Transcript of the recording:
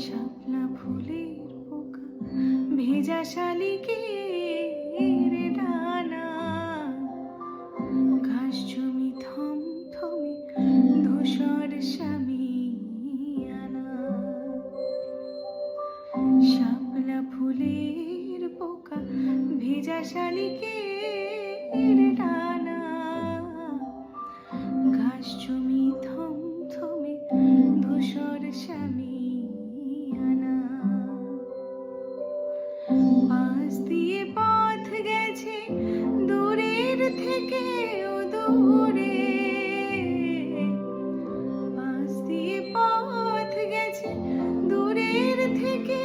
শাপলা ফুলের পোকা ভেজা শালিকের ডানা, ঘাস জমি থমথমে ধূসর শামিয়ানা। শাপলা ফুলের পোকা ভেজা শালিকের ডানা, ঘাস জমি থমথমে ধূসর শামিয়ানা। পাশ দিয়ে পথ গেছে দূরের থেকে ও দূরে, পাশ দিয়ে পথ গেছে দূরের থেকে